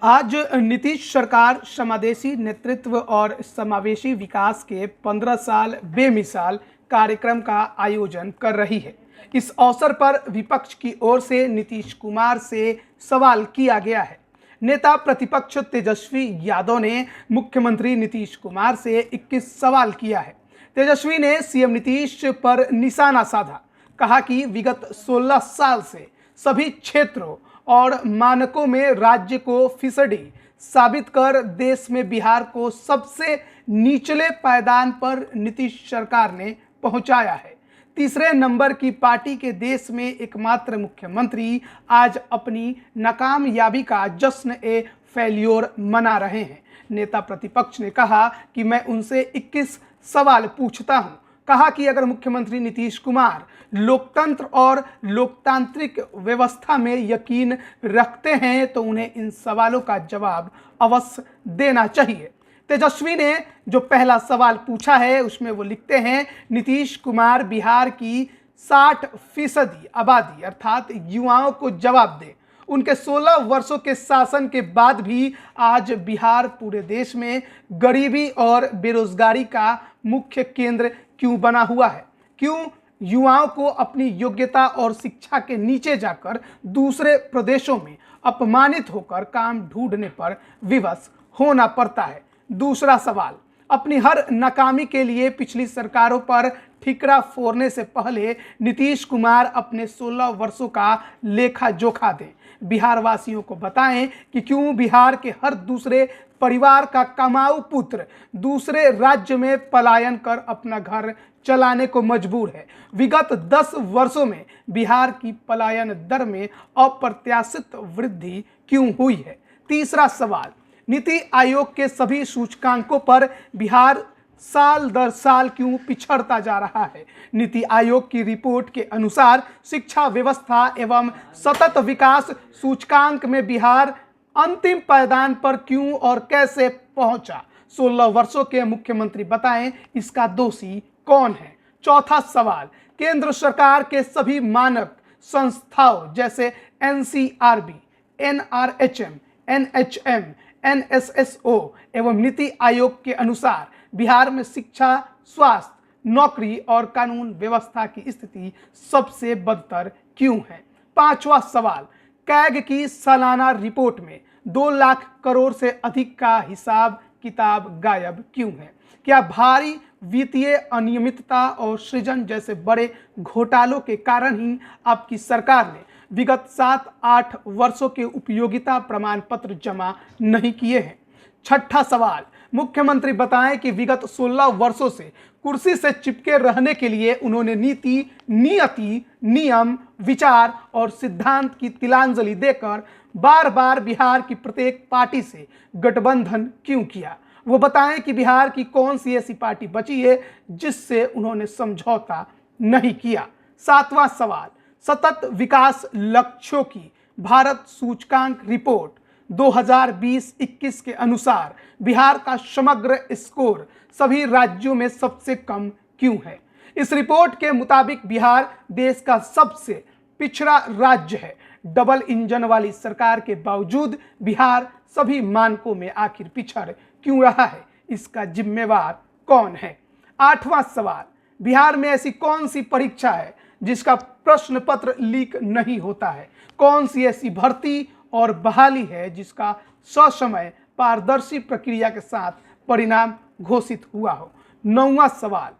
आज नीतीश सरकार समावेशी नेतृत्व और समावेशी विकास के 15 साल बेमिसाल कार्यक्रम का आयोजन कर रही है। इस अवसर पर विपक्ष की ओर से नीतीश कुमार से सवाल किया गया है। नेता प्रतिपक्ष तेजस्वी यादव ने मुख्यमंत्री नीतीश कुमार से 21 सवाल किया है। तेजस्वी ने सीएम नीतीश पर निशाना साधा, कहा कि विगत 16 साल से सभी क्षेत्रों और मानकों में राज्य को फीसदी साबित कर देश में बिहार को सबसे निचले पायदान पर नीतीश सरकार ने पहुंचाया है। तीसरे नंबर की पार्टी के देश में एकमात्र मुख्यमंत्री आज अपनी नाकामयाबी का जश्न ए फेल्योर मना रहे हैं। नेता प्रतिपक्ष ने कहा कि मैं उनसे 21 सवाल पूछता हूं। कहा कि अगर मुख्यमंत्री नीतीश कुमार लोकतंत्र और लोकतांत्रिक व्यवस्था में यकीन रखते हैं तो उन्हें इन सवालों का जवाब अवश्य देना चाहिए। तेजस्वी ने जो पहला सवाल पूछा है उसमें वो लिखते हैं, नीतीश कुमार बिहार की 60% आबादी अर्थात युवाओं को जवाब दे। उनके 16 वर्षों के शासन के बाद भी आज बिहार पूरे देश में गरीबी और बेरोजगारी का मुख्य केंद्र क्यों बना हुआ है? क्यों युवाओं को अपनी योग्यता और शिक्षा के नीचे जाकर दूसरे प्रदेशों में अपमानित होकर काम ढूंढने पर विवश होना पड़ता है? दूसरा सवाल, अपनी हर नाकामी के लिए पिछली सरकारों पर ठिकरा फोड़ने से पहले नीतीश कुमार अपने 16 वर्षों का लेखा जोखा दें। बिहार वासियों को बताएं कि क्यों बिहार के हर दूसरे परिवार का कमाऊ पुत्र दूसरे राज्य में पलायन कर अपना घर चलाने को मजबूर है। विगत 10 वर्षों में बिहार की पलायन दर में अप्रत्याशित वृद्धि क्यों हुई है? तीसरा सवाल, नीति आयोग के सभी सूचकांकों पर बिहार साल दर साल क्यों पिछड़ता जा रहा है? नीति आयोग की रिपोर्ट के अनुसार शिक्षा व्यवस्था एवं सतत विकास सूचकांक में बिहार अंतिम पायदान पर क्यों और कैसे पहुंचा? 16 वर्षों के मुख्यमंत्री बताएं, इसका दोषी कौन है? चौथा सवाल, केंद्र सरकार के सभी मानक संस्थाओं जैसे एनसीआरबी, एनआरएचएम, एनएचएम, एनएसएसओ एवं नीति आयोग के अनुसार बिहार में शिक्षा, स्वास्थ्य, नौकरी और कानून व्यवस्था की स्थिति सबसे बदतर क्यों है? पांचवा सवाल, कैग की सालाना रिपोर्ट में 2 लाख करोड़ से अधिक का हिसाब किताब गायब क्यों है? क्या भारी वित्तीय अनियमितता और सृजन जैसे बड़े घोटालों के कारण ही आपकी सरकार ने विगत 7-8 वर्षों के उपयोगिता प्रमाण पत्र जमा नहीं किए हैं? छठा सवाल, मुख्यमंत्री बताएं कि विगत 16 वर्षों से कुर्सी से चिपके रहने के लिए उन्होंने नीति, नियति, नियम, विचार और सिद्धांत की तिलांजलि देकर बार बार बिहार की प्रत्येक पार्टी से गठबंधन क्यों किया? वो बताएं कि बिहार की कौन सी ऐसी पार्टी बची है जिससे उन्होंने समझौता नहीं किया? सातवां सवाल, सतत विकास लक्ष्यों की भारत सूचकांक रिपोर्ट 2020-21 के अनुसार बिहार का समग्र स्कोर सभी राज्यों में सबसे कम क्यों है? इस रिपोर्ट के मुताबिक बिहार देश का सबसे पिछड़ा राज्य है। डबल इंजन वाली सरकार के बावजूद बिहार सभी मानकों में आखिर पिछड़ क्यों रहा है? इसका जिम्मेवार कौन है? आठवां सवाल, बिहार में ऐसी कौन सी परीक्षा है जिसका प्रश्न पत्र लीक नहीं होता है? कौन सी ऐसी भर्ती और बहाली है जिसका ससमय पारदर्शी प्रक्रिया के साथ परिणाम घोषित हुआ हो? नौवां सवाल,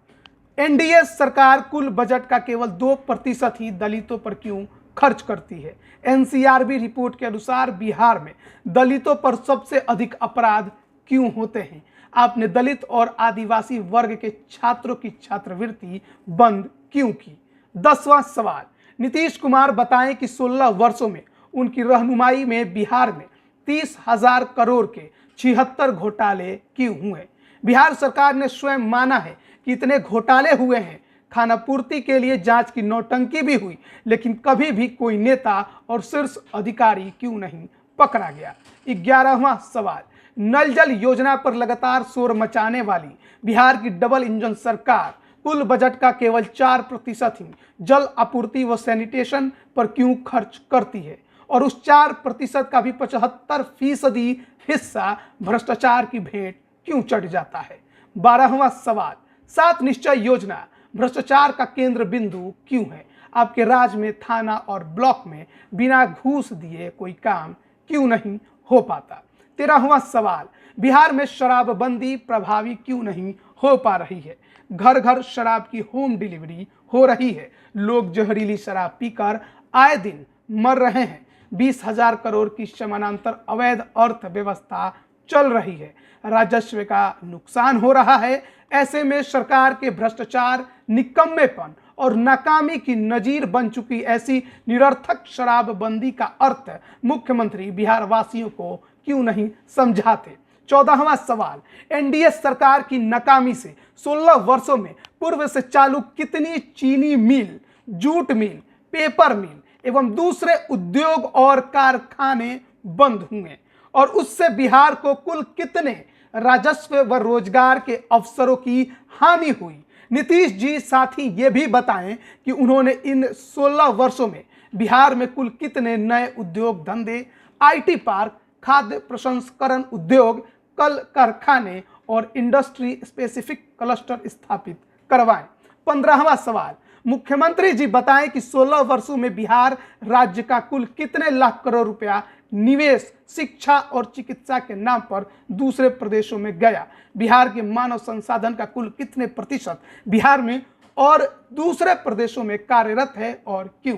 एनडीए सरकार कुल बजट का केवल 2% ही दलितों पर क्यों खर्च करती है? एनसीआरबी रिपोर्ट के अनुसार बिहार में दलितों पर सबसे अधिक अपराध क्यों होते हैं? आपने दलित और आदिवासी वर्ग के छात्रों की छात्रवृत्ति बंद क्यों की? 10वां सवाल, नीतीश कुमार बताएं कि 16 वर्षों में उनकी रहनुमाई में बिहार में 30,000 करोड़ के 76 घोटाले क्यों हुए? बिहार सरकार ने स्वयं माना है कि इतने घोटाले हुए हैं। खाना पूर्ति के लिए जांच की नौटंकी भी हुई, लेकिन कभी भी कोई नेता और शीर्ष अधिकारी क्यों नहीं पकड़ा गया? 11वां सवाल, नल जल योजना पर लगातार शोर मचाने वाली बिहार की डबल इंजन सरकार कुल बजट का केवल 4% ही जल आपूर्ति व सैनिटेशन पर क्यों खर्च करती है? और उस 4% का भी 75% हिस्सा भ्रष्टाचार की भेंट क्यों चढ़ जाता है? 12वां सवाल, 7 निश्चय योजना भ्रष्टाचार का केंद्र बिंदु क्यों है? आपके राज्य में थाना और ब्लॉक में बिना घूस दिए कोई काम क्यों नहीं हो पाता? 13वां सवाल, बिहार में शराबबंदी प्रभावी क्यों नहीं हो पा रही है? घर घर शराब की होम डिलीवरी हो रही है, लोग जहरीली शराब पीकर आए दिन मर रहे हैं, 20,000 करोड़ की समानांतर अवैध अर्थव्यवस्था चल रही है, राजस्व का नुकसान हो रहा है। ऐसे में सरकार के भ्रष्टाचार, निकम्मेपन और नाकामी की नजीर बन चुकी ऐसी निरर्थक शराबबंदी का अर्थ मुख्यमंत्री बिहार वासियों को क्यों नहीं समझाते? 14वां सवाल, एनडीए सरकार की नाकामी से 16 वर्षों में पूर्व से चालू कितनी चीनी मिल, जूट मिल, पेपर मिल एवं दूसरे उद्योग और कारखाने बंद हुए और उससे बिहार को कुल कितने राजस्व व रोजगार के अवसरों की हानि हुई? नीतीश जी साथ ही ये भी बताएं कि उन्होंने इन 16 वर्षों में बिहार में कुल कितने नए उद्योग धंधे, आईटी पार्क, खाद्य प्रसंस्करण उद्योग, कल कारखाने और इंडस्ट्री स्पेसिफिक क्लस्टर स्थापित करवाएं। 15वां सवाल, मुख्यमंत्री जी बताएं कि 16 वर्षों में बिहार राज्य का कुल कितने लाख करोड़ रुपया निवेश शिक्षा और चिकित्सा के नाम पर दूसरे प्रदेशों में गया? बिहार के मानव संसाधन का कुल कितने प्रतिशत बिहार में और दूसरे प्रदेशों में कार्यरत है और क्यों?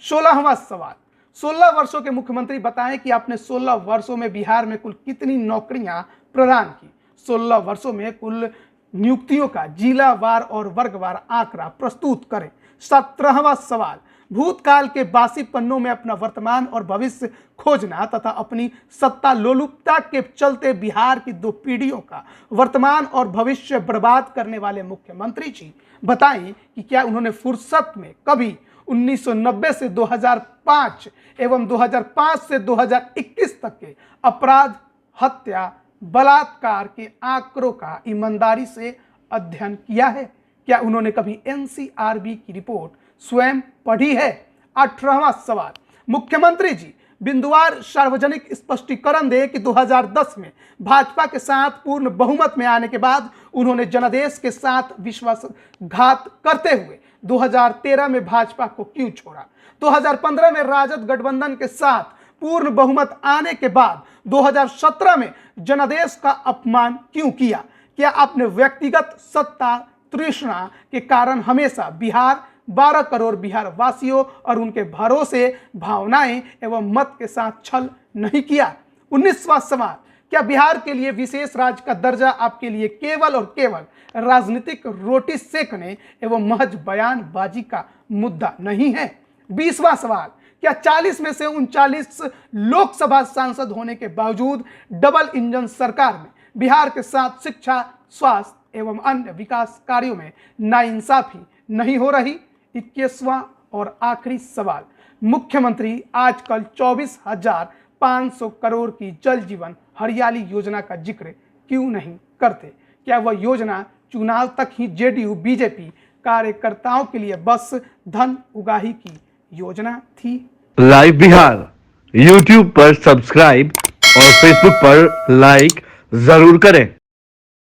16वां सवाल, 16 वर्षों के मुख्यमंत्री बताएं कि आपने 16 वर्षों में बिहार में कुल कितनी नौकरियां प्रदान की? 16 वर्षों में कुल नियुक्तियों का जिलावार और वर्गवार आंकड़ा प्रस्तुत करें। 17वां सवाल, भूतकाल के बासी पन्नों में अपना वर्तमान और भविष्य खोजना तथा अपनी सत्ता लोलुपता के चलते बिहार की 2 पीढ़ियों का वर्तमान और भविष्य बर्बाद करने वाले मुख्यमंत्री जी बताएं कि क्या उन्होंने फुर्सत में कभी 1990 से 2005 एवं 2005 से 2021 तक के अपराध, हत्या, बलात्कार के आंकड़ों का ईमानदारी से अध्ययन किया है? क्या उन्होंने कभी एनसीआरबी की रिपोर्ट स्वयं पढ़ी है? 18वां सवाल, मुख्यमंत्री जी बिंदुवार सार्वजनिक स्पष्टीकरण दे कि 2010 में भाजपा के साथ पूर्ण बहुमत में आने के बाद उन्होंने जनादेश के साथ विश्वासघात करते हुए 2013 में भाजपा को क्यों छोड़ा? 2015 में राजद गठबंधन के साथ पूर्ण बहुमत आने के बाद 2017 में जनादेश का अपमान क्यों किया? क्या आपने व्यक्तिगत सत्ता तृष्णा के कारण हमेशा बिहार 12 करोड़ बिहार वासियों और उनके भरोसे, भावनाएं एवं मत के साथ छल नहीं किया? 19वां सवाल, क्या बिहार के लिए विशेष राज्य का दर्जा आपके लिए केवल और केवल राजनीतिक रोटी सेकने एवं महज बयानबाजी का मुद्दा नहीं है? 20वां सवाल, क्या 40 में से 39 लोकसभा सांसद होने के बावजूद डबल इंजन सरकार में बिहार के साथ शिक्षा, स्वास्थ्य एवं अन्य विकास कार्यों में नाइंसाफी नहीं हो रही? 21वां और आखिरी सवाल, मुख्यमंत्री आजकल 24,500 करोड़ की जल जीवन हरियाली योजना का जिक्र क्यों नहीं करते? क्या वह योजना चुनाव तक ही जेडीयू बीजेपी कार्यकर्ताओं के लिए बस धन उगाही की योजना थी? लाइव बिहार यूट्यूब पर सब्सक्राइब और फेसबुक पर लाइक जरूर करें।